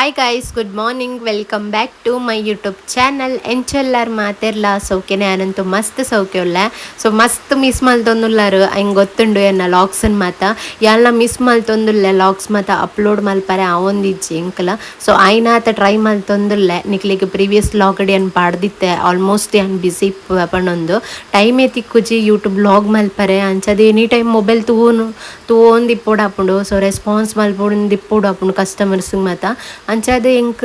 Hi guys, good morning. Welcome back to my YouTube channel. ಎಂಚೆಲ್ಲಾರು ಮಾತೆರ್ಲ ಸೌಖ್ಯನೇ ಅನಂತು ಮಸ್ತ್ ಸೌಖ್ಯ ಉಳ್ಳೆ. ಸೊ ಮಸ್ತ್ ಮಿಸ್ ಮಲ್ತೊಂದುಲ್ಲಾರು ಹಂಗೆ ಗೊತ್ತುಂಡು ಎನ್ನ ಲಾಗ್ಸನ್ ಮಾತ ಎಲ್ಲ ಮಿಸ್ ಮಲ್ತೊಂದುಲ್ಲೆ ಲಾಗ್ಸ್ ಮಾತ ಅಪ್ಲೋಡ್ ಮಲ್ಪರೆ ಅವೊಂದಿಜ್ಜಿ ಎಂಕಲ. ಸೊ ಆಯ್ನಾತ ಟ್ರೈ ಮಲ್ತೊಂದುಲ್ಲೆ ನಿಕ್ಲಿಗೆ ಪ್ರೀವಿಯಸ್ ಲಾಗಡಿ ಅನ್ ಪಾಡ್ದಿತ್ತೆ ಆಲ್ಮೋಸ್ಟ್ ಏನು ಬಿಸಿ ಪಣ್ಣೊಂದು ಟೈಮೇ ತಿಕ್ಕುಜಿ ಯೂಟ್ಯೂಬ್ ಲಾಗ್ ಮಲ್ಪರೆ ಅಂಚದು ಎನಿ ಟೈಮ್ ಮೊಬೈಲ್ ತೂವೊಂದಿಪ್ಪೋಡು ಹಾಪುಂಡು. ಸೊ ರೆಸ್ಪಾನ್ಸ್ ಮಲ್ಪೊಂದಿಪ್ಪೋಡು ಹಾಪುಂಡು ಕಸ್ಟಮರ್ಸ್ಗೆ ಮಾತ ಅಂಚಾದ ಎಂಕ್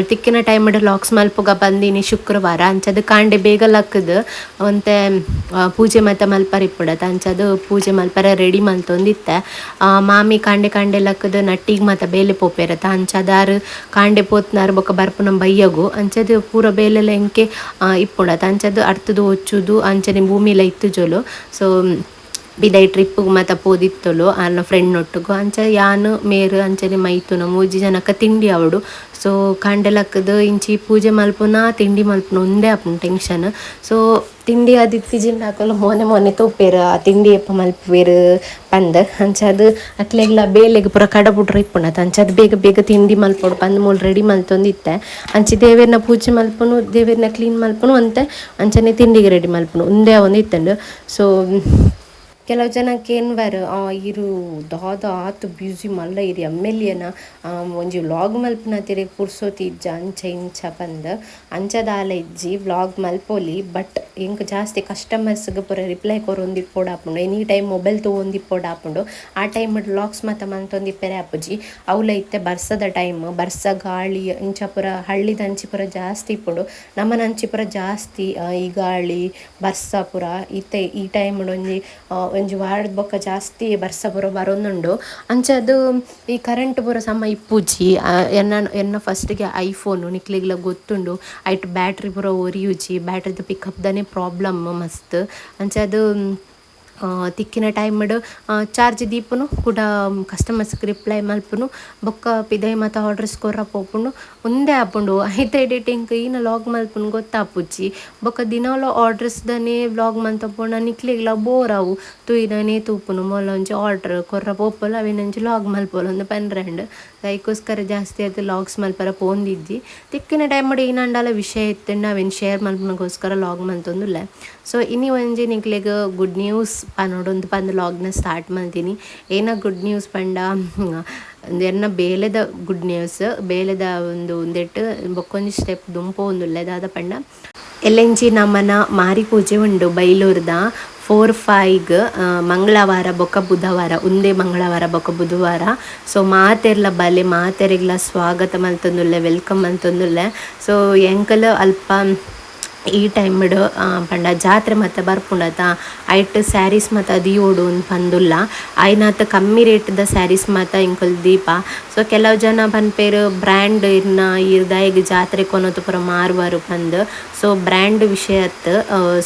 ತಿಕ್ಕಿನ ಟೈಮಡ್ ಲಾಕ್ಸ್ ಮಲ್ಪುಗ ಬಂದಿನಿ ಶುಕ್ರವಾರ. ಅಂಚದು ಕಾಂಡೆ ಬೇಗ ಲಕ್ಕದು ಒಂತೆ ಪೂಜೆ ಮತ್ತು ಮಲ್ಪರಿಪ್ಪುಡತ್ತ. ಅಂಚದು ಪೂಜೆ ಮಲ್ಪರ ರೆಡಿ ಮಲ್ತೊಂದಿತ್ತೆ. ಮಾಮಿ ಕಾಂಡೆ ಕಾಂಡೆ ಲಕ್ಕದು ನಟ್ಟಿಗೆ ಮತ್ತು ಬೇಲೆ ಪೋಪೆರತ್ತ. ಅಂಚದಾರು ಕಾಂಡೆ ಪೋತ್ನಾರು ಬೊಕ್ಕ ಬರ್ಪುನ ಬಯ್ಯಗು ಅಂಚದು ಪೂರ ಬೇಲೆಲ್ಲ ಎಂಕೆ ಇಪ್ಪುಡತ್ತ. ಅಂಚದು ಅರ್ತದು ಒಚ್ಚುದು ಅಂಚನೆ ಭೂಮಿಲ ಇತ್ತು ಜೋಲು. ಸೊ ಬಿದೈ ಟ್ರಿಪ್ಪಿಗೆ ಮತ್ತು ಪೋದಿತ್ತಲು ಅನ್ನ ಫ್ರೆಂಡ್ನೊಟ್ಟಿಗೂ ಅಂಚ ಯಾನು ಮೇರು ಅಂಚನೆ ಮೈತುನ ಮೂಜಿ ಜನಕ್ಕೆ ತಿಂಡಿ ಅವಡು. ಸೊ ಕಾಂಡೆಲಕ್ಕದು ಇಂಚಿ ಪೂಜೆ ಮಲ್ಪುನ ತಿಂಡಿ ಮಲ್ಪುನ ಒಂದೇ ಆಪುನ ಟೆನ್ಷನ್. ಸೊ ತಿಂಡಿ ಅದು ಇತ್ತಿಜಿಂದ ಹಾಕಲು ಮೊನ್ನೆ ತೋಪೇರು ಆ ತಿಂಡಿ ಎಪ್ಪ ಮಲ್ಪುವೇರು ಪಂದ್ ಅಂಚದು ಅಕ್ಲೆಗ್ಲ ಬೇಲೆಗೆ ಪೂರ ಕಡಬುಡ್ರು ಇಪ್ಪುಣತ್. ಅಂಚದು ಬೇಗ ಬೇಗ ತಿಂಡಿ ಮಲ್ಪೋಡು ಪಂದ್ ಮೂಲು ರೆಡಿ ಮಲ್ತೊಂದಿತ್ತೆ. ಅಂಚಿ ದೇವೇರ್ನ ಪೂಜೆ ಮಲ್ಪುನು ದೇವೇರ್ನ ಕ್ಲೀನ್ ಮಲ್ಪುನು ಅಂತೆ ಅಂಚನೆ ತಿಂಡಿಗೆ ರೆಡಿ ಮಲ್ಪುನು ಒಂದೇ ಒಂದು ಇತ್ತಂಡು. ಸೊ ಕೆಲವು ಜನಕ್ಕೆ ಏನ್ವಾರು ಇರು ದಾದ ಆತು ಬ್ಯೂಸಿ ಮಲ್ಲ ಇರಿ ಎಮ್ಮೆಲಿಯನ ಒಂಜಿ ವ್ಲಾಗ್ ಮಲ್ಪನ ತಿರುಗಿ ಪುರ್ಸೋತಿ ಇಜ್ಜ ಅಂಚ ಇಂಚ ಬಂದು ಅಂಚದಾಲ ಇಜ್ಜಿ ವ್ಲಾಗ್ ಮಲ್ಪೋಲಿ. ಬಟ್ ಎಂಕ್ ಜಾಸ್ತಿ ಕಸ್ಟಮರ್ಸ್ಗೆ ಪೂರ ರಿಪ್ಲೈ ಕೊರೊಂದಿಪ್ಪೋಡು ಹಾಪುಂಡು ಎನಿ ಟೈಮ್ ಮೊಬೈಲ್ ತೊಗೊಂದಿಪ್ಪೋಡು ಹಾಪುಂಡು. ಆ ಟೈಮ್ ಲಾಕ್ಸ್ ಮತ್ತು ಮಲ್ತೊಂದಿಪ್ಪೆರೆ ಆಪುಜಿ ಅವಲ ಇತ್ತೆ ಬರ್ಸದ ಟೈಮ್ ಬರ್ಸ ಗಾಳಿ ಇಂಚ ಪೂರ ಹಳ್ಳಿದ ಅಂಚಿ ಪೂರ ಜಾಸ್ತಿ ಇಪ್ಪುಂಡು. ನಮ್ಮನ ಅಂಚಿ ಪೂರ ಜಾಸ್ತಿ ಈ ಗಾಳಿ ಬರ್ಸ ಪೂರ ಇತ್ತೆ ಈ ಟೈಮ್ ಒಂಜಿ ವಾರದ ಬೊಕ್ಕ ಜಾಸ್ತಿ ಬರ್ಸ ಪೂರ ಬರೊಂದುಂಡು. ಅಂಚದು ಈ ಕರೆಂಟ್ ಪೂರ ಸಮ ಇಪ್ಪುಜಿ ಎನ್ನ ಫಸ್ಟ್ಗೆ ಐಫೋನು ನಿಕ್ಲಿಗ್ಲ ಗೊತ್ತುಂಡು ಐಟ್ ಬ್ಯಾಟ್ರಿ ಪೂರ ಒರಿಯುಜಿ ಬ್ಯಾಟ್ರಿದ ಪಿಕಪ್ದನೇ ಪ್ರಾಬ್ಲಮ್ ಮಸ್ತ್. ಅಂಚದು ತಿಕ್ಕಿನ ಟೈಮಡ್ ಚಾರ್ಜ್ ದೀಪುನು ಕೂಡ ಕಸ್ಟಮರ್ಸ್ಗೆ ರಿಪ್ಲೈ ಮಲ್ಪುನು ಬೊಕ್ಕ ಪಿದೈ ಮತ್ತು ಆರ್ಡರ್ಸ್ ಕೊರ್ರ ಪೋಪುಂಡು ಒಂದೇ ಆಪುಂಡು. ಐತೆ ಎಡಿಟಿಂಗ್ ಈನ ಲಾಗ್ ಮಲ್ಪುನು ಗೊತ್ತಾಪುಜಿ ಬೊಕ್ಕ ದಿನಾಲ ಆರ್ಡರ್ಸ್ದನೇ ವ್ಲಾಗ್ ಮಲ್ತಪೋಣ ನಿಕ್ಲಿಗ್ಲ ಬೋರ್ ಅವು ತುಯಿದನೇ ತೂಪುನು ಮೊಲ ಒಂಜಿ ಆರ್ಡ್ರ್ ಕೊರ್ರ ಪೋಪುಲ ಅವಿನಂಜಿ ಲಾಗ್ ಮಲ್ಪೊಲು ಒಂದು ಪೆನ್ರೆಂಡ್. ಅದಕ್ಕೋಸ್ಕರ ಜಾಸ್ತಿ ಅದು ಲಾಗ್ಸ್ ಮಲ್ಪರ ಪೋಂದಿದ್ದಿ ತಿಕ್ಕಿನ ಟೈಮಡ್ ಏನಂಡಲ ವಿಷಯ ಇತ್ತಂಡು ಅವೇನು ಶೇರ್ ಮಲ್ಪನಗೋಸ್ಕರ ಲಾಗ್ ಮಲ್ತೊಂದುಲ್ಲೆ. ಸೊ ಇನಿ ಒಂಜಿ ನಿಕ್ಲೆಗ್ ಗುಡ್ ನ್ಯೂಸ್ ಪನ್ನೋಡೊಂದು ಪಂದು ಲಾಗ್ನ ಸ್ಟಾರ್ಟ್ ಮಾಡ್ತೀನಿ. ಏನ ಗುಡ್ ನ್ಯೂಸ್ ಪಂಡ ಎನ್ನ ಬೇಲೆದ ಗುಡ್ ನ್ಯೂಸ್ ಬೇಲೆದ ಒಂದೆಟ್ಟು ಬೊಕ್ಕೊಂಜಿ ಸ್ಟೆಪ್ ದುಂಪು ಒಂದುಲ್ಲೆ ದಾದ ಪಂಡ ಎಲ್ಲೆಂಚಿ ನಮ್ಮನ ಮಾರಿ ಪೂಜೆ ಉಂಡು ಬೈಲೂರ್ದ 4-5 ಮಂಗಳವಾರ ಬೊಕ್ಕ ಬುಧವಾರ ಒಂದೇ ಮಂಗಳವಾರ ಬೊಕ್ಕ ಬುಧವಾರ. ಸೊ ಮಾತೆರ್ಲ ಬಲೆ ಮಾತೆರೆಗ್ಲ ಸ್ವಾಗತ ಮಲ್ತೊಂದುಲ್ಲೆ ವೆಲ್ಕಮ್ ಮಲ್ತೊಂದುಲ್ಲೆ. ಸೊ ಎಂಕಲ್ ಅಲ್ಪ ಈ ಟೈಮಡ್ ಪಂಡ ಜಾತ್ರೆ ಮತ್ತು ಬರ್ಪುಂಡತ ಐಟ್ ಸ್ಯಾರೀಸ್ ಮತ್ತು ದಿಯೋಡು ಒಂದು ಪಂದುಲ್ಲ ಐನಾತ ಕಮ್ಮಿ ರೇಟ್ದ ಸ್ಯಾರೀಸ್ ಮತ್ತು ಇಂಕಲ್ ದೀಪ. ಸೊ ಕೆಲವು ಜನ ಪನ್ಪೇರು ಬ್ರ್ಯಾಂಡ್ ಇರ್ನ ಇರ್ದಾಯಿಗೆ ಜಾತ್ರೆ ಕೊನೋತು ಪೂರ ಮಾರುವಾರು ಪಂದು. ಸೊ ಬ್ರ್ಯಾಂಡ್ ವಿಷಯತ್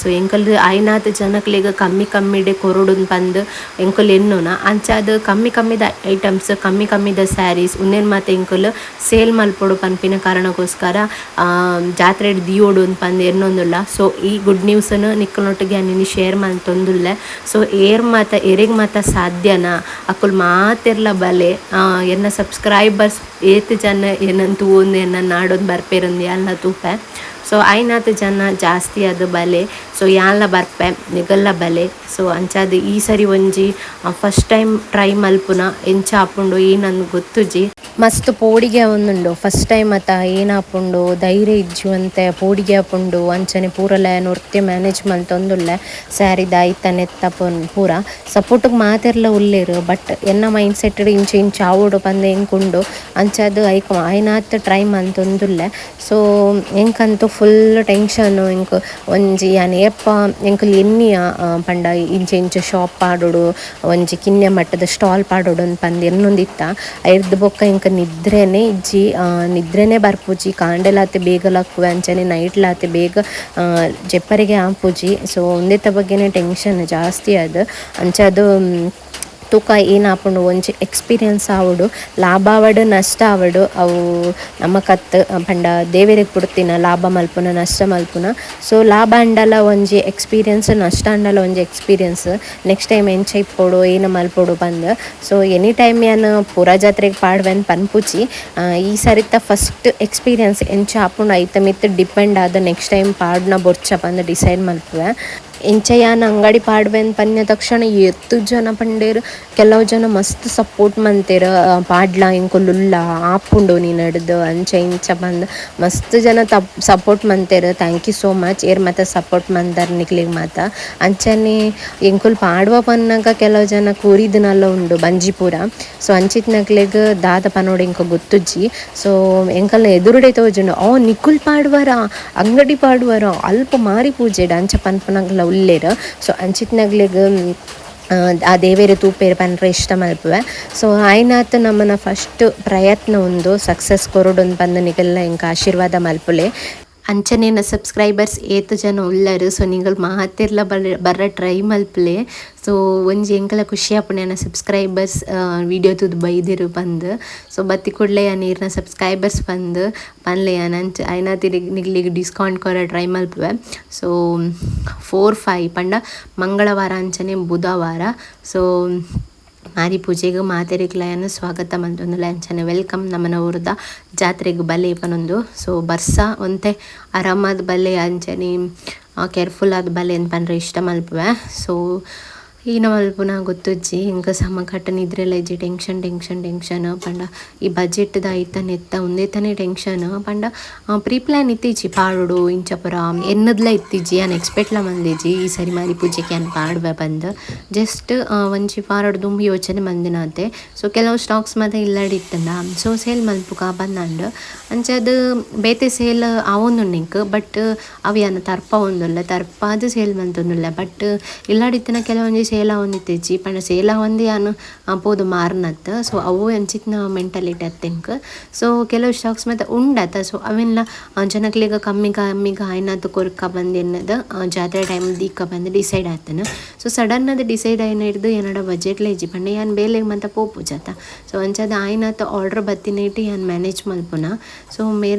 ಸೊ ಎಂಕಲ್ ಐನಾತ್ ಜನಕ್ಲಿಗ ಕಮ್ಮಿಡೆ ಕೊರೊಡು ಪಂದು ಎಂಕಲ್ ಎನ್ನೋನ ಅಂಚಾದ ಕಮ್ಮಿದ ಐಟಮ್ಸ್ ಕಮ್ಮಿದ ಸ್ಯಾರೀಸ್ ಉನ್ನೇನು ಮತ್ತು ಎಂಕಲ್ ಸೇಲ್ ಮಲ್ಪೊಡು ಪನ್ಪಿನ ಕಾರಣಕ್ಕೋಸ್ಕರ ಜಾತ್ರೆ ದಿಯೋಡು ಒಂದು ಪಂದು ಎನ್ನೊಂದುಲ್ಲ. ಸೊ ಈ ಗುಡ್ ನ್ಯೂಸನ್ನು ನಿಕ್ಕನೊಟ್ಟಿಗೆ ನೀನು ಶೇರ್ ಮಲ್ತೊಂದುಲ್ಲೆ. ಸೊ ಎರೆಗ್ ಮಾತ ಸಾಧ್ಯನಾ ಅಕ್ಕುಲ್ ಮಾತೆರ್ಲ ಬಲೆ ಎನ್ನ ಸಬ್ಸ್ಕ್ರೈಬರ್ಸ್ ಏತ್ ಜನ ಏನಂತೂ ಒಂದು ಎನ್ನ ನಾಡೊಂದು ಬರ್ಪೇರಂದು ಎಲ್ಲ ತೂಪೆ. ಸೊ ಐನಾತ್ ಜನ ಜಾಸ್ತಿ ಅದು ಬಲೆ. ಸೊ ಯಾಲ್ಲ ಬರ್ಪೆ ನಿಗಲ್ಲ ಬಲೆ. ಸೊ ಅಂಚಾದ ಈ ಸರಿ ಒಂಜಿ ಫಸ್ಟ್ ಟೈಮ್ ಟ್ರೈ ಮಲ್ಪುನ ಎಂಚ ಆಪುಂಡು ಏನಂದು ಗೊತ್ತುಜಿ ಮಸ್ತ್ ಪೋಡಿಗೆ ಒಂದುಂಡು ಫಸ್ಟ್ ಟೈಮ್ ಅತ್ತ ಏನಾಪುಂಡು ಧೈರ್ಯ ಇಜ್ಜುವಂತೆ ಪೋಡಿಗೆ ಆಪುಂಡು ಅಂಚನೆ ಪೂರಲ ನೃತ್ಯ ಮ್ಯಾನೇಜ್ ಮಲ್ತೊಂದುಲ್ಲೆ ಸ್ಯಾರಿದ ಐತನೆತ್ತ ಪೂರ ಸಪೋರ್ಟಿಗೆ ಮಾತೆರ್ಲ ಉಲ್ಲೇರು. ಬಟ್ ಎನ್ನ ಮೈಂಡ್ ಸೆಟ್ ಇಂಚ ಆವೋಡು ಪಂದೆ ಎಂಕುಂಡು ಅಂಚದು ಐನಾತ್ ಟ್ರೈ ಮಲ್ತೊಂದುಲ್ಲೆ. ಸೊ ಎಂಕಂತೂ ಫುಲ್ ಟೆನ್ಷನ್ನು ಎಂಕ್ ಒಂಜಿ ಏಪ್ಪ ಎಂಕಲ್ ಎನ್ನಿಯ ಪಂಡ ಇಂಚ ಶಾಪ್ ಪಾಡೋಡು ಒಂಜಿ ಕಿನ್ನೆ ಮಟ್ಟದ ಸ್ಟಾಲ್ ಪಾಡೋಡು ಅಂತ ಪಂದು ಎನ್ನೊಂದಿತ್ತ ಐರ್ದು ಬೊಕ್ಕ ಎಂಕ ನಿದ್ರೆನೇ ಇಜ್ಜಿ ನಿದ್ರೆನೇ ಬರ್ಪುಜಿ ಕಾಂಡೆಲಾತೆ ಬೇಗ ಲಕ್ಕುವೆ ಅಂಚನೆ ನೈಟ್ಲಾತೆ ಬೇಗ ಜೆಪ್ಪರಿಗೆ ಆಪುಜಿ. ಸೊ ಒಂದೇತ ಬಗ್ಗೆನೇ ಟೆನ್ಷನ್ ಜಾಸ್ತಿ ಅದು ಅಂಚದು ತುಕ ಏನಾಪುಂಡು ಒಂಜಿ ಎಕ್ಸ್ಪೀರಿಯನ್ಸ್ ಆವಡು, ಲಾಭ ಆವಡು ನಷ್ಟ ಆವಡು ಅವು ನಮಕತ್ ಪಂಡ ದೇವೆರೆಗ್ ಪುಡ್ತಿನ ಲಾಭ ಮಲ್ಪುನ ನಷ್ಟ ಮಲ್ಪುನ. ಸೊ ಲಾಭ ಅಂಡಲ ಒಂಜಿ ಎಕ್ಸ್ಪೀರಿಯನ್ಸ್, ನಷ್ಟ ಅಂಡಲ ಒಂಜಿ ಎಕ್ಸ್ಪೀರಿಯನ್ಸ್. ನೆಕ್ಸ್ಟ್ ಟೈಮ್ ಎಂಚ ಇಪ್ಪೋಡು ಏನು ಮಲ್ಪೊಡು ಪಂದ್. ಸೊ ಎನಿ ಟೈಮ್ ಯಾನ್ ಪೂರ ಜಾತ್ರೆಗ್ ಪಾಡ್ವೆನ್ ಪನ್ಪುಜಿ ಈ ಸರಿತ ಫಸ್ಟ್ ಎಕ್ಸ್ಪೀರಿಯನ್ಸ್ ಎಂಚ ಆಪುಂಡು ಐತ ಮಿತ್ ಡಿಪೆಂಡ್ ಆದ್ ನೆಕ್ಸ್ಟ್ ಟೈಮ್ ಪಾಡ್ನ ಬೊರ್ಚ ಪಂದ್ ಡಿಸೈಡ್ ಮಲ್ಪುವೆ. ಎಂಚ ಯಾನ್ ಅಂಗಡಿ ಪಾಡ್ವೆನ್ ಪನ್ಯ ತಕ್ಷಣ ಎತ್ತು ಜನ ಪಂಡೇರು. ಕೆಲವು ಜನ ಮಸ್ತ್ ಸಪೋರ್ಟ್ ಮಂತೆರ್, ಪಾಡ್ಲ ಇಂಕೊಲ್ಲುಲ್ಲ ಆಪುಂಡು ನೀ ನಡ್ದು ಅಂಚ ಇಂಚ ಬಂದು ಮಸ್ತ್ ಜನ ಸಪೋರ್ಟ್ ಮಂತೆರ್. ಥ್ಯಾಂಕ್ ಯು ಸೋ ಮಚ್ ಏರ್ ಮಾತ ಸಪೋರ್ಟ್ ಮಂದರ್ ನಿಕ್ಲಿಗೆ ಮಾತ. ಅಂಚನೆ ಎಂಕುಲ್ ಪಾಡುವ ಪನ್ನಾಗ ಕೆಲವು ಜನ ಕೂರಿದನಲ್ಲ ಉಂಡು ಬಂಜಿಪುರ. ಸೊ ಅಂಚಿತ್ ನಕ್ಲೆಗ್ ದಾದ ಪನೋಡು ಇಂಕ ಗೊತ್ತುಜ್ಜಿ. ಸೊ ಎಂಕಲ್ನ ಎದುರುಡೆ ತೋಜುಂಡು ನಿಕುಲ್ ಪಾಡುವರ ಅಂಗಡಿ ಪಾಡುವರ ಅಲ್ಪ ಮಾರಿ ಪೂಜೆಡ್ ಅಂಚ ಪನ್ಪನಗ್ಲ ಉಲ್ಲೇರು. ಸೊ ಅಂಚಿತ್ ನಗ್ಲೆಗ್ ಆ ದೇವೇರು ತೂಪೇರು ಪನ್ರೆ ಇಷ್ಟ ಮಲ್ಪುವೆ. ಸೊ ಆಯ್ನಾತ್ ನಮ್ಮನ ಫಸ್ಟ್ ಪ್ರಯತ್ನ ಒಂದು ಸಕ್ಸಸ್ ಕೊರೊಡು ಪಂದು ನಿಗಲ್ಲ ಇಂಕ ಆಶೀರ್ವಾದ ಮಲ್ಪುಲೆ. ಅಂಚನೆನ ಸಬ್ಸ್ಕ್ರೈಬರ್ಸ್ ಏತು ಜನ ಉಳ್ಳರು. ಸೊ ನಿಗಲ್ ಮಾತೆರ್ಲ ಬರ್ರ ಟ್ರೈ ಮಲ್ಪಲೆ. ಸೊ ಒಂಜಿ ಎಂಕಲ ಖುಷಿ ಆಪುಂಡು ಸಬ್ಸ್ಕ್ರೈಬರ್ಸ್ ವಿಡಿಯೋ ತೂದು ಬೈದೆರು ಪಂದ್. ಸೊ ಬತ್ತಿ ಕೂಡಲೇ ನೀರ್ನ ಸಬ್ಸ್ಕ್ರೈಬರ್ಸ್ ಪಂದ್ ಪನ್ಲೆ ಅಂಚ ಐನಾತಿ ನಿಗ್ಲಿಗೆ ಡಿಸ್ಕೌಂಟ್ ಕೊರ ಟ್ರೈ ಮಲ್ಪುವೆ. ಸೊ 4-5 ಪಂಡ ಮಂಗಳವಾರ ಅಂಚನೆ ಬುಧವಾರ. ಸೊ ಮಾರಿ ಪೂಜೆಗೆ ಮಾತೆರೆಗ್ಲಯನ ಸ್ವಾಗತ ಮಂತೊಂದುಲ್ಲ ಅಂಚನೆ ವೆಲ್ಕಮ್ ನಮ್ಮನ ಊರ್ದ ಜಾತ್ರೆಗ್ ಬಲೆ ಪನೊಂದು. ಸೊ ಬರ್ಸ ಒಂತೆ ಆರಾಮಾದ ಬಲೆ ಅಂಚನೆ ಕೇರ್ಫುಲ್ ಆದ ಬಲೆ ಅಂತ ಪನ್ರೆ ಇಷ್ಟ ಮಲ್ಪುವೆ. ಸೊ ಈನ ಮಲ್ಪುನ ಗೊತ್ತುಜ್ಜಿ ಇಂಕ ಸಮ ಕಟ್ಟನಿದ್ರೆಲ್ಲ ಇಜ್ಜಿ ಟೆನ್ಷನ್ ಪಂಡ ಈ ಬಜೆಟ್ದ ಐತ ನೆತ್ತ ಒಂದೇ ತಾನೇ ಟೆನ್ಷನ್ ಪಂಡ ಪ್ರೀ ಪ್ಲ್ಯಾನ್ ಇತ್ತಿಜ್ಜಿ ಪಾಡುಡು ಇಂಚ ಪುರ ಎನ್ನದ್ಲ ಇತ್ತಿಜ್ಜಿ ಅನ್ ಎಕ್ಸ್ಪೆಕ್ಟ್ಲ ಮಂದಿಜ್ಜಿ ಈ ಸರಿ ಮಾರಿ ಪೂಜೆಗೆ ಅನ್ ಪಾಡುವೆ ಬಂದು ಜಸ್ಟ್ ಒಂಜಿ ಪಾರಡು ದುಂಬಿ ಯೋಚನೆ ಮಂದಿನಾತೆ. ಸೊ ಕೆಲವು ಸ್ಟಾಕ್ಸ್ ಮಾತ ಇಲ್ಲಡಿತ್ತಂದ ಸೊ ಸೇಲ್ ಮಲ್ಪುಗ ಬಂದಾಂಡು ಅಂಚದು ಬೇತೆ ಸೇಲ್ ಆವೊಂದುಂಡು ಬಟ್ ಅವು ಯಾನ ತರ್ಪ ಒಂದುಲ್ಲ ತರ್ಪಾದು ಸೇಲ್ ಮಂತೊಂದುಲ್ಲ. ಬಟ್ ಇಲ್ಲಡಿತ್ತನ ಕೆಲವೊಂಜಿ ಸೇಲ ಒಂದಿತ್ತೆಜ್ಜಿ ಪಂಡ ಸೇಲ ಒಂದಿ ಯಾನು ಪೋದು ಮಾರ್ನತ್. ಸೊ ಅವು ಅಂಚಿತ್ನ ಮೆಂಟಾಲಿಟಿ ಅತ್ತೆಂಕ್. ಸೊ ಕೆಲವು ಸ್ಟಾಕ್ಸ್ ಮಾತ ಉಂಡತ. ಸೊ ಅವೆಲ್ಲ ಜನಕ್ಲೆಗ ಕಮ್ಮಿಗ ಆಯ್ನಾತು ಕೊರ್ಕ ಬಂದು ಎನ್ನದ ಜಾತ್ರೆ ಟೈಮ್ ದೀಕ ಬಂದು ಡಿಸೈಡ್ ಆತನ. ಸೊ ಸಡನ್ ಅದು ಡಿಸೈಡ್ ಆಯ್ನ ಹಿಡ್ದು ಏನಡ ಬಜೆಟ್ಲ ಇಜ್ಜಿ ಪಂಡ ಯಾನ್ ಬೇಲೆಗ್ ಮಾತ ಪೋಪು ಜಾತ. ಸೊ ಅಂಚದ ಆಯ್ನಾತು ಆರ್ಡ್ರ್ ಬತ್ತಿನೇಟಿ ಯಾನ್ ಮ್ಯಾನೇಜ್ ಮಲ್ಪುನ. ಸೊ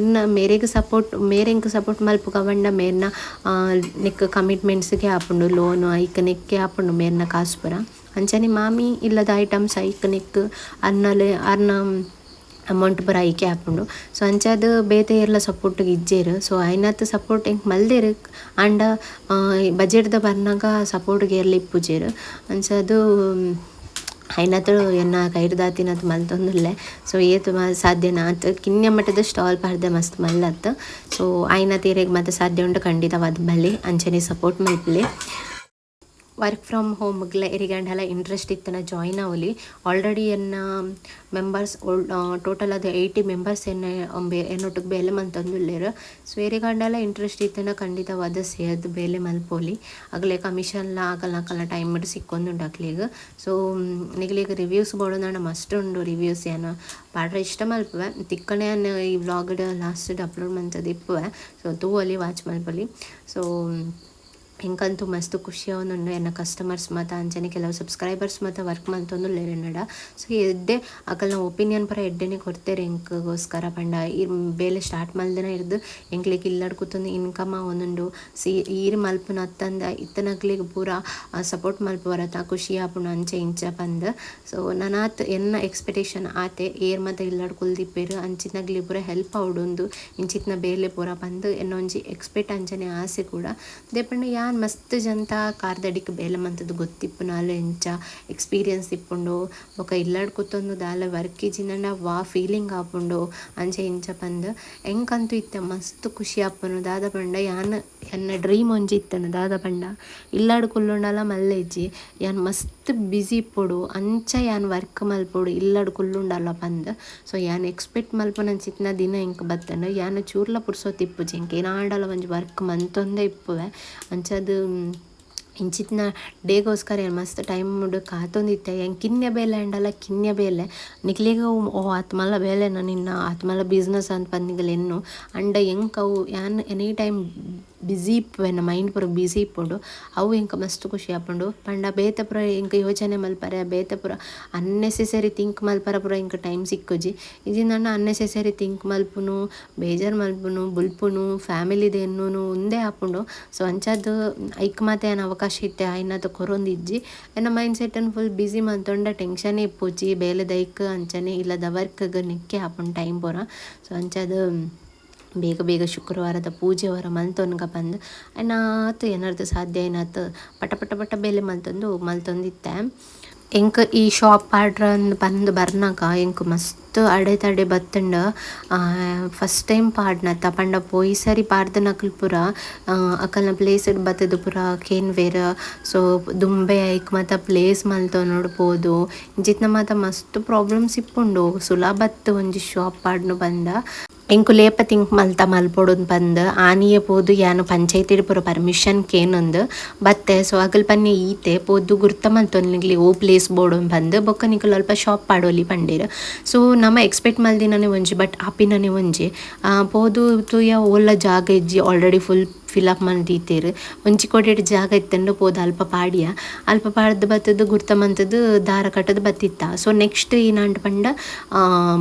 ಮೇರೆಗೆ ಸಪೋರ್ಟ್ ಮಲ್ಪುಗ ಬಂಡ ಮೇರ್ನ ನೆಕ್ ಕಮಿಟ್ಮೆಂಟ್ಸ್ಗೆ ಆಪುಂಡು ಲೋನು ಐಕ ನೆಕ್ಕೆ ಆಪುಂಡು ಮೇರ್ನ ಕಾಸುಪುರ ಅಂಚನೆ ಮಾಮಿ ಇಲ್ಲದ ಐಟಮ್ಸ್ ಐಕ್ ನೆಕ್ ಅರ್ನ ಅಮೌಂಟ್ ಪುರ ಐಕೆ ಆಪುಂಡು. ಸೊ ಅಂಚದು ಬೇತೆ ಎಲ್ಲ ಸಪೋರ್ಟ್ಗೆ ಇಜ್ಜೇರು. ಸೊ ಆಯ್ನಾತ್ ಸಪೋರ್ಟ್ ಎಂಕ್ ಮಲ್ದೇರು ಆಂಡ ಬಜೆಟ್ದ ಬರ್ನಾಗ ಸಪೋರ್ಟ್ಗೆ ಎಲ್ಲ ಇಪ್ಪುಜೇರು ಅಂಚದು ಐನಾತು ಎನ್ನ ಕೈರ್ದಾತಿನದು ಮಲ್ತೊಂದುಲ್ಲೆ. ಸೊ ಏತು ಸಾಧ್ಯನಾತ್ ಕಿನ್ಯ ಮಟ್ಟದ ಸ್ಟಾಲ್ ಪಾಡ್ದೆ ಮಸ್ತ್ ಮಲ್ಲತ್. ಸೊ ಐನಾತ್ ಏರೆಗ್ ಮಾತ ಸಾಧ್ಯ ಉಂಟು ಖಂಡಿತವಾದ ಬಲ್ಲಿ ಅಂಚನೆ ಸಪೋರ್ಟ್ ಮಲ್ಪಲೆ. ವರ್ಕ್ ಫ್ರಮ್ ಹೋಮ್ಗ್ಲ ಎರಿಗಂಡಲ ಇಂಟ್ರೆಸ್ಟ್ ಇತ್ತನ ಜಾಯ್ನ್ ಆವಲಿ. ಆಲ್ರೆಡಿ ಎನ್ನ ಮೆಂಬರ್ಸ್ ಟೋಟಲ್ ಅದು 80 ಮೆಂಬರ್ಸ್ ಎನ್ನೊಟ್ಟಿಗೆ ಬೇಲೆ ಮಂತಂದುಲ್ಲೇರು. ಸೊ ಎರಿಗಂಡಲ ಇಂಟ್ರೆಸ್ಟ್ ಇತ್ತನ ಖಂಡಿತವಾದ ಸೇದ್ ಬೇಲೆ ಮಲ್ಪೋಲಿ ಅಗ್ಲೆ ಕಮಿಷನ್ಲ ಆಗಲ್ಲ ಟೈಮ್ ಇಟ್ಟು ಸಿಕ್ಕೊಂದುಂಡು ಅಕ್ಲಿಗೆ. ಸೊ ನಿಗ್ಲಿಗೆ ರಿವ್ಯೂಸ್ ಬೋಡೋಣ ಮಸ್ಟ್ ಉಂಡು. ರಿವ್ಯೂಸ್ ಏನು ಪಾಡ್ರೆ ಇಷ್ಟ ಮಲ್ಪುವೆ ತಿಕ್ಕಣೆ ಈ ವ್ಲಾಗ್ಡ್ ಲಾಸ್ಟ್ ಅಪ್ಲೋಡ್ ಮಂತದ್ದು ಇಪ್ಪುವೆ. ಸೊ ತೂವಲ್ಲಿ ವಾಚ್ ಮಲ್ಪಲಿ. ಸೊ ಹೆಂಗಂತೂ ಮಸ್ತ್ ಖುಷಿ ಅವನುಂಡು ಎನ್ನ ಕಸ್ಟಮರ್ಸ್ ಮಾತ ಅಂಚನೆ ಕೆಲವು ಸಬ್ಸ್ಕ್ರೈಬರ್ಸ್ ಮಾತ ವರ್ಕ್ ಮಂತೊಂದುಲ್ಲೇರು ಎನ್ನಡ. ಸೊ ಎಡ್ಡೆ ಅಕಲ್ನ ಒಪಿನಿಯನ್ ಪರ ಎಡ್ಡೆನೆ ಕೊಡ್ತೇರೆ ಎಂಕ್ಗೋಸ್ಕರ ಪಂಡ ಈ ಬೇಲೆ ಸ್ಟಾರ್ಟ್ ಮಲ್ದನ ಇರ್ದು ಎಂಕ್ಲಿಗೆ ಇಲ್ಲಡ್ ಕೂತೊಂದು ಇನ್ಕಮ್ ಒಂದುಂಡು ಈರು ಮಲ್ಪುನ ಅತ್ತಂದ ಇತ್ತನಕ್ಲಿಗೆ ಪೂರ ಸಪೋರ್ಟ್ ಮಲ್ಪುವರತ ಖುಷಿ ಆಪುಂಡು ಅಂಚೆ ಇಂಚ ಬಂದು. ಸೊ ನನಾತ್ ಎನ್ನ ಎಕ್ಸ್ಪೆಕ್ಟೇಷನ್ ಆತೆ ಏರ್ ಮಾತ ಇಲ್ಲಡ್ ಕುಲ್ದಿಪ್ಪೇರು ಅಂಚಿನಗ್ಲಿ ಪೂರ ಹೆಲ್ಪ್ ಆವೊಂದು ಇಂಚಿತ್ನ ಬೇಲೆ ಪೂರ ಬಂದು ಎನ್ನೊಂಜಿ ಎಕ್ಸ್ಪೆಕ್ಟ್ ಅಂಚನೆ ಆಸೆ ಕೂಡ ದೇಪಂಡ ಯಾನ್ ಮಸ್ತ್ ಜನತ ಕಾರ್ದಡಿಕ್ ಬೇಲೆ ಮಂತದ್ದು ಗೊತ್ತಿಪ್ಪು ನಾಲು ಎಂಚ ಎಕ್ಸ್ಪೀರಿಯನ್ಸ್ ಇಪ್ಪುಂಡು ಬೊಕ ಇಲ್ಲಡ್ ಕೂತೊಂದು ದಾಲ ವರ್ಕ್ ಇಜ್ಜಿಂದ ವಾ ಫೀಲಿಂಗ್ ಆಪುಂಡು ಅಂಚೆ ಇಂಚ ಪಂದ್ ಎಂಕಂತೂ ಇತ್ತೆ ಮಸ್ತ್ ಖುಷಿ ಆಪುನು. ದಾದ ಪಂಡ ಯಾನ್ ಎನ್ನ ಡ್ರೀಮ್ ಒಂಜಿ ಇತ್ತನು ದಾದ ಪಂಡ ಇಲ್ಲಡ್ ಕುಲ್ಲುಂಡಲ ಮಲ್ಲೆ ಇಜ್ಜಿ ಯಾನ್ ಮಸ್ತ್ ಬ್ಯುಸಿ ಇಪ್ಪುಡು ಅಂಚ ಯಾನ್ ವರ್ಕ್ ಮಲ್ಪೊಡು ಇಲ್ಲಡ್ ಕುಲ್ಲುಂಡಲ್ಲ ಪಂದ್. ಸೊ ಯಾನ್ ಎಕ್ಸ್ಪೆಕ್ಟ್ ಮಲ್ಪುನಂಚಿತ್ತಿನ ದಿನ ಎಂಕ್ ಬತ್ತಂಡು ಯಾನ್ ಚೂರ್ಲ ಪುರ್ಸೊತ್ತು ಇಪ್ಪುಜಿ ಎಂಕ್ ಏನಾಂಡಲ ಒಂಜಿ ವರ್ಕ್ ಮಂತೊಂದೇ ಇಪ್ಪುವೆ ಅಂಚದು ಇಂಚಿತ್ನ ಡೇಗೋಸ್ಕರ ಏನು ಮಸ್ತ್ ಟೈಮ್ ಮುಡು ಕಾತೊಂದಿತ್ತೆ ಹೆಂಗೆ ಕಿನ್ಯ ಬೇಲೆ ಅಂಡಲ್ಲ ಕಿನ್ಯ ಬೇಲೆ ನಿಕ್ಲಿಗೆ ಆತ್ಮಲ್ಲ ಬೇಲೆನ ನಿನ್ನ ಆತ್ಮಲ್ಲ ಬಿಸ್ನೆಸ್ ಅಂತ ಬಂದಿಗಲೆನ್ನು ಅಂಡ ಹೆಂಗೆ ಅವು ಯಾನ್ ಎನಿ ಟೈಮ್ ಬಿಸಿ ಇಪ್ಪುವೆನ ಮೈಂಡ್ ಪೂರ ಬಿಸಿ ಇಪ್ಪುಂಡು ಅವು ಇಂಕ ಮಸ್ತ್ ಖುಷಿ ಆಪುಂಡು ಪಂಡ ಬೇತೆ ಪೂರ ಇಂಕ ಯೋಚನೆ ಮಲ್ಪರೆ ಬೇತೆ ಪೂರ ಅನ್ನೆಸೆಸರಿ ಥಿಂಕ್ ಮಲ್ಪರ ಪೂರ ಇಂಕ ಟೈಮ್ ಸಿಕ್ಕುಜಿ ಇಜಿಂದ ಅನ್ನೆಸೆಸರಿ ಥಿಂಕ್ ಮಲ್ಪುನು ಬೇಜಾರು ಮಲ್ಪುನು ಬುಲ್ಪುನು ಫ್ಯಾಮಿಲಿದು ಎನ್ನುನು ಉಂದೇ ಆಪುಂಡು. ಸೊ ಅಂಚಾದ್ ಐಕ್ ಮಾತೆ ಏನ ಅವಕಾಶ ಇತ್ತೆ ಆಯ್ನದು ಕೊರೊಂದಿಜ್ಜಿ ಎನ್ನ ಮೈಂಡ್ ಸೆಟ್ಟನ್ನು ಫುಲ್ ಬಿಸಿ ಮಲ್ತೊಂಡ ಟೆನ್ಷನ್ ಇಪ್ಪುಜಿ ಬೇಲೆದ ಐಕ್ ಅಂಚನೆ ಇಲ್ಲದ ವರ್ಕ್ಗೆ ನಿಕ್ಕೆ ಆಪುಂಡು ಟೈಮ್ ಪೂರ. ಸೊ ಅಂಚಾದ್ ಬೇಗ ಬೇಗ ಶುಕ್ರವಾರದ ಪೂಜೆ ಹೊರ ಮಲ್ತೊನ್ಗ ಬಂದು ಆಯ್ನಾತು ಏನಾರ್ದು ಸಾಧ್ಯ ಏನಾತು ಪಟ ಪಟ ಪಟ ಬೇಲೆ ಮಲ್ತೊಂದಿತ್ತೆ. ಎಂಕ್ ಈ ಶಾಪ್ ಆರ್ಡ್ರ್ ಬಂದು ಬರ್ನಾಕ ಎಂಕ್ ಮಸ್ತ್ ಅಡೆ ತಡೆ ಬತ್ತಂಡ ಫಸ್ಟ್ ಟೈಮ್ ಪಾಡ್ನತ್ತ ಪಂಡ ಪೋಯಿ ಸರಿ ಪಾಡ್ದನಕಲ್ ಪೂರ ಅಕಲ್ನ ಪ್ಲೇಸ್ ಬತ್ತದು ಪೂರ ಕೇನ್ವೇರ್. ಸೊ ದುಂಬೆ ಐಕ್ ಮಾತ ಪ್ಲೇಸ್ ಮಲ್ತೊ ನೋಡ್ಬೋದು ಇಂಚಿತ್ನ ಮಾತ ಮಸ್ತ್ ಪ್ರಾಬ್ಲಮ್ಸ್ ಇಪ್ಪುಂಡು ಸುಲಭತ್ತು ಒಂಜಿ ಶಾಪ್ ಪಾಡ್ನು ಬಂದ ಎಂಕು ಲೇಪ ತಿಂಕ್ ಮಲ್ಪೊಡುಂದು ಬಂದು ಆನಿಯೆ ಪೋದು ಯಾನು ಪಂಚಾಯತಿಡ್ ಪೂರ ಪರ್ಮಿಷನ್ ಕೇನೊಂದು ಬತ್ತೆ. ಸೊ ಅಕಲ್ ಪನ್ನೆ ಈತೆ ಪೋದು ಗುರ್ತ ಮಲ್ತೊನ್ಲಿಗ್ಲಿ ಓ ಪ್ಲೇಸ್ ಬೋರ್ಡ್ ಬಂದು ಬೊಕ್ಕ ನಿಕುಲು ಅಲ್ಪ ಶಾಪ್ ಪಾಡೋಲಿ ಪಂಡೇರು. ಸೊ ನಮ ಎಕ್ಸ್ಪೆಕ್ಟ್ ಮಲ್ದಿನನೆ ಒಂಜಿ ಬಟ್ ಆಪಿನನೆ ಒಂಜಿ ಪೋದು ತೂಯ ಓಲ್ಲ ಜಾಗ ಇಜ್ಜಿ ಆಲ್ರೆಡಿ ಫುಲ್ ಫಿಲಪ್ ಮಂದಿತ್ತೇರು ಒಂಜಿ ಕೊಡೆಡ್ ಜಾಗ ಇತ್ತಂಡು ಪೋದು ಅಲ್ಪ ಪಾಡ್ದು ಬತ್ತದು ಗುರ್ತ ಮಂತದ್ದು ದಾರ ಕಟ್ಟದು ಬತ್ತಿತ್ತ. ಸೊ ನೆಕ್ಸ್ಟ್ ಏನಂಟ್ ಪಂಡ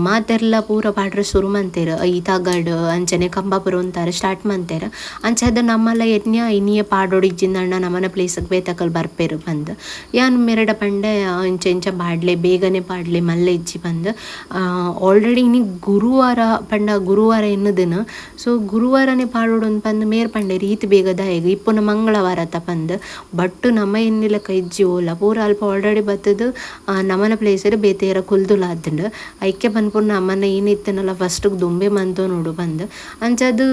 ಮಾತೆರ್ಲ ಪೂರ ಪಾಡ್ರೆ ಶುರು ಮಂತೇರು ಈ ತಗಡ್ ಅಂಚನೆ ಕಂಬ ಪೂರ ಒಂತಾರೆ ಸ್ಟಾರ್ಟ್ ಮಂತೇರು ಅಂಚದ ನಮ್ಮಲ್ಲ ಇನಿಯ ಪಾಡೋಡು ಇಜ್ಜಿಂದಣ್ಣ ನಮ್ಮನ ಪ್ಲೇಸ್ಗೆ ಬೇತಕಲ್ ಬರ್ಪೇರು ಬಂದು ಯಾನ್ ಮೆರಡ ಪಂಡೆ ಇಂಚ ಪಾಡ್ಲೆ ಬೇಗನೆ ಪಾಡ್ಲೆ ಮಲ್ಲ ಇಜ್ಜಿ ಬಂದು ಆಲ್ರೆಡಿ ಇನಿ ಗುರುವಾರ ಎನ್ನುದಿನ. ಸೊ ಗುರುವಾರನೇ ಪಾಡೋಡು ಅಂತ ಬಂದು ಮೇರ್ ಪಂಡೆ ರೀತಿ ಬೇಗದ ಹೇಗೆ ಇಪ್ಪುನ ಮಂಗಳವಾರ ತಪಂದು ಬಟ್ ನಮ್ಮ ಎನ್ನಿಲ್ಲ ಕೈಜ್ಜಿ ಓಲ ಪೂರ ಅಲ್ಪ ಆಲ್ರೆಡಿ ಬತ್ತದು ನಮ್ಮನ ಪ್ಲೇಸರ್ ಬೇತೆಯರ ಕುಲ್ದುಲ ಆತಂಡು ಐಕ್ಯ ಬಂದ್ಪುರ್ ನಮ್ಮನ ಏನಿತ್ತನಲ್ಲ ಫಸ್ಟಿಗೆ ದುಂಬೆ ಮಂತೋ ನೋಡು ಬಂದು ಅಂಚದು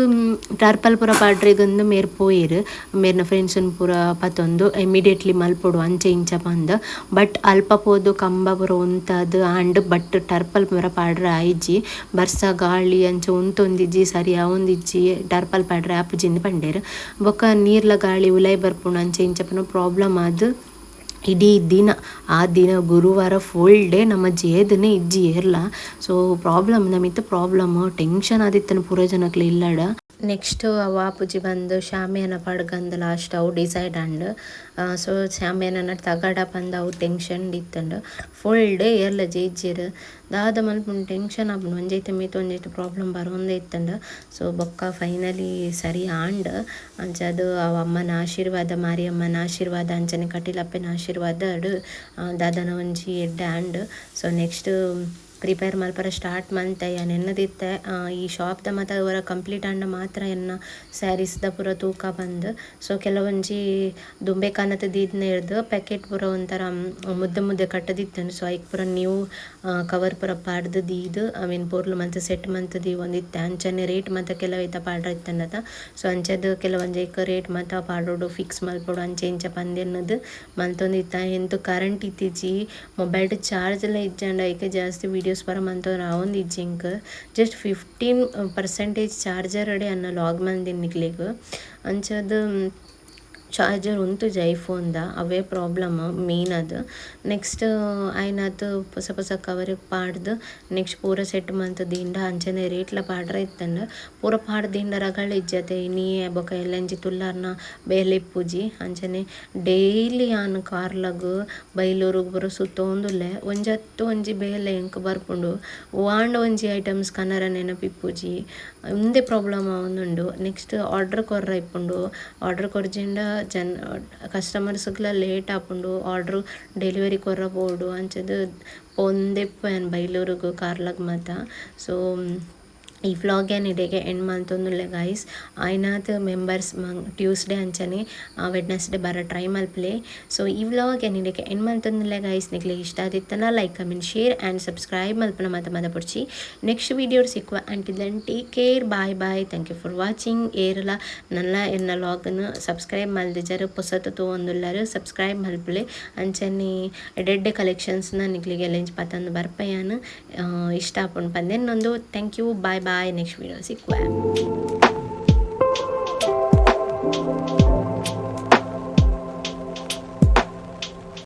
ಟರ್ಪಲ್ ಪೂರ ಪಾಡ್ರೆಗಂದು ಮೇರ್ ಪೋಯೇರು ಮೇರ್ನ ಫ್ರೆಂಡ್ಸನ್ ಪೂರ ಪತ್ತೊಂದು ಇಮಿಡಿಯೇಟ್ಲಿ ಮಲ್ಪೊಡು ಅಂಚೆ ಇಂಚ ಬಂದು ಬಟ್ ಅಲ್ಪ ಪೋದು ಕಂಬ ಪೂರ ಉಂತದು ಆಂಡ್ ಬಟ್ ಟರ್ಪಲ್ ಪೂರ ಪಾಡ್ರೆ ಆಯ್ಜಿ ಬರ್ಸ ಗಾಳಿ ಅಂಚ ಉಂತೊಂದಿಜ್ಜಿ ಸರಿ ಒಂದಿಜ್ಜಿ ಟರ್ಪಲ್ ಪಾಡ್ರೆ ಆಪುಜಿಂದ ಪಂಡೇರು ಬೊಕ್ಕ ನೀರ್ಲ ಗಾಳಿ ಉಲೈ ಬರ್ಪುಂಡು ಅಂಚೆ ಇಂಚಪನ ಪ್ರಾಬ್ಲಮ್ ಆದ್ ಇಡೀ ದಿನ ಆ ದಿನ ಗುರುವಾರ ಫುಲ್ ಡೇ ನಮ್ಮ ಜೇದನೆ ಇಜ್ಜಿ ಏರ್ಲ. ಸೊ ಪ್ರಾಬ್ಲಮ್ ನಮಿತ್ತು ಪ್ರಾಬ್ಲಮ್ ಟೆನ್ಷನ್ ಆದಿತ್ತನ ಪೂರ ಜನಕ್ಲೆ ಇಲ್ಲಡ. ನೆಕ್ಸ್ಟ್ ವಾಪುಜಿ ಬಂದು ಶಾಮಿಯಾನ ಪಡ್ಗಂದು ಲಾಸ್ಟ್ ಅವು ಡಿಸೈಡ್ ಅಂಡ್ ಸೊ ಶಾಮಿಯಾನ ತಗಡ ಬಂದು ಅವು ಟೆನ್ಷನ್ ಇತ್ತಂಡು ಫುಲ್ ಡೇ ಎಲ್ಲ ಜೇಜ್ಜಿರು ದಾದ ಮಲ್ಪುಂಡು ಟೆನ್ಷನ್ ಆಪುಂಡು ಒಂಜೈತೆ ಮೀತು ಒಂಜೈತೆ ಪ್ರಾಬ್ಲಮ್ ಬರೋಂದೇ ಇತ್ತಂಡು. ಸೊ ಬೊಕ್ಕ ಫೈನಲಿ ಸರಿ ಆಂಡ್ ಅಂಚದು ಅವ ಅಮ್ಮನ ಆಶೀರ್ವಾದ ಮಾರಿಯಮ್ಮನ ಆಶೀರ್ವಾದ ಅಂಚನೆ ಕಟೀಲಪ್ಪನ ಆಶೀರ್ವಾದ ಅಡು ದಾದನ ಒಂಜಿ ಎಡ್ಡೆ ಆಂಡ್. ಸೊ ನೆಕ್ಸ್ಟ್ ಪ್ರಿಪೇರ್ ಮಲ್ಪರ ಸ್ಟಾರ್ಟ್ ಮಂತ ಯಾನ್ ಎನ್ನದಿತ್ತೆ ಈ ಶಾಪ್ದ ಮಾತ ಅವರ ಕಂಪ್ಲೀಟ್ ಆಂಡ ಮಾತ್ರ ಎನ್ನ ಸ್ಯಾರೀಸ್ದ ಪೂರ ತೂಕ ಬಂದು. ಸೊ ಕೆಲವೊಂಜಿ ದುಂಬೆ ಕಾನತ ದೀದ್ನ ಹಿಡ್ದು ಪ್ಯಾಕೆಟ್ ಪೂರ ಒಂಥರ ಮುದ್ದೆ ಕಟ್ಟದಿತ್ತಂಡು. ಸೊ ಐಕ್ ಪೂರ ನ್ಯೂ ಕವರ್ ಪೂರ ಪಾಡ್ದು ದೀದು ಅವೇನು ಪೂರ್ಲು ಮಂತ ಸೆಟ್ ಮಂತ್ ದಿ ಒಂದಿತ್ತೆ ಅಂಚನೆ ರೇಟ್ ಮಾತ ಕೆಲವೈತ ಪಾಡ್ರ ಇತ್ತಂಡದ. ಸೊ ಅಂಚದು ಕೆಲವೊಂಜೈಕ ರೇಟ್ ಮಾತ ಪಾಡೋಡು ಫಿಕ್ಸ್ ಮಲ್ಪೊಡು ಅಂಚೆ ಇಂಚ ಪಂದೆನ್ನದು ಮಲ್ತೊಂದಿತ್ತ. ಎಂತು ಕರೆಂಟ್ ಇತ್ತಿಜ್ಜಿ ಮೊಬೈಲ್ ಚಾರ್ಜ್ ಎಲ್ಲ ಇಜ್ಜಂಡ ಐಕೆ ಜಾಸ್ತಿ ವೀಡಿಯೋಸ್ ಪರ ಮಂತವ್ರು ಅವೊಂದು ಇಜ್ಜಿಂಕ್ ಜಸ್ಟ್ 15% ಚಾರ್ಜರ್ ಅಡೆ ಅನ್ನ ಲಾಗ್ ಮಂದಿನ ನಿಕ್ಲಿಗೆ ಅಂಚದು ಚಾರ್ಜರ್ ಉಂತು ಐಫೋನ್ದ ಅವೇ ಪ್ರಾಬ್ಲಮ್ ಮೇನ್ ಅದು. ನೆಕ್ಸ್ಟ್ ಆಯ್ನದು ಹೊಸ ಕವರಿಗೆ ಪಾಡ್ದು ನೆಕ್ಸ್ಟ್ ಪೂರ ಸೆಟ್ ಮಂತದಿಂದ ಅಂಚನೆ ರೇಟ್ಲ ಪಾಡ್ರ ಇತ್ತಂಡು ಪೂರ ಪಾಡ್ದಿಂದ ರಗಳ ಇಜ್ಜತೆ ನೀಯೇ ಬೊಕ ಎಲ್ಲಂಜಿ ತುಲ್ಲಾರ್ನ ಬೇಲೆ ಇಪ್ಪುಜಿ ಅಂಚನೆ ಡೈಲಿ ಆನ್ ಕಾರ್ಲಗ್ ಬೈಲೂರುಗ್ ಬರೋ ಸುತ್ತೊಂದುಲ್ಲೆ ಒಂಜಿ ಬೇಲೆ ಎಂಕ್ ಬರ್ಪುಂಡು ವಾಂಡ ಒಂಜಿ ಐಟಮ್ಸ್ ಕನ್ನರ ನೆನಪಿಪ್ಪುಜಿ ಒಂದೇ ಪ್ರಾಬ್ಲಮ್ ಆವೊಂದುಂಡು. ನೆಕ್ಸ್ಟ್ ಆರ್ಡ್ರ್ ಕೊರ್ರ ಇಪ್ಪುಂಡು ಆರ್ಡ್ರ್ ಕೊರ್ಜಿಂಡ ಕಸ್ಟಮರ್ಸ್ಗ್ಲ ಲೇಟ್ ಆಪುಂಡು ಆರ್ಡ್ರ್ ಡೆಲಿವರಿ ಕೊರ್ರ ಬೋಡು ಅಂಚದು ಪೊಂದೆಪ್ಪನ್ ಬೈಲೂರುಗು ಕಾರ್ಲಗ್ ಮಾತ. ಸೊ ಈ ವ್ಲಾಗ್ ಏನಿಡೆಗೆ ಎಂಡ್ ಮಲ್ತೊಂದುಲ್ಲೆ ಗೈಸ್ ಆಯ್ನಾತ್ ಮೆಂಬರ್ಸ್ ಟ್ಯೂಸ್ಡೇ ಅಂಚನೆ ವೆಡ್ನೆಸ್ಡೇ ಬರ ಟ್ರೈ ಮಲ್ಪಲೆ. ಸೊ ಈ ವ್ಲಾಗ್ ಏನಿಡೆಗೆ ಎಂಡ್ ಮಲ್ತೊಂದುಲ್ಲೆ ಗೈಸ್ ನಿಕ್ಲೆ ಇಷ್ಟ ಆದಿತ್ತನ like comment share and subscribe ಮಲ್ಪನ ಮಾತ ಪುಡ್ಚಿ ನೆಕ್ಸ್ಟ್ ವೀಡಿಯೋಡ್ ಸಿಕ್ಕುವ until then take care bye thank you for watching. ಏರಲ ನನ್ನ ಎನ್ನ ವ್ಲಾಗ್ನ ಸಬ್ಸ್ಕ್ರೈಬ್ ಮಲ್ದಿಜರು ಪೊಸತು ತೋಂದುಲ್ಲರು ಸಬ್ಸ್ಕ್ರೈಬ್ ಮಲ್ಪಲೆ ಅಂಚನೆ ಎಡೆಡ್ಡೆ ಕಲೆಕ್ಷನ್ಸ್ನ ನಿಕ್ಲಿಗೆ ಎಲ್ಲೆಂಚ್ ಪತಂದು ಬರ್ಪಯಾನು ಇಷ್ಟ ಆಪುಂಡು ಪಂದೆನ್ನೊಂದು thank you bye next video ಸಿಕ್ಕುವ.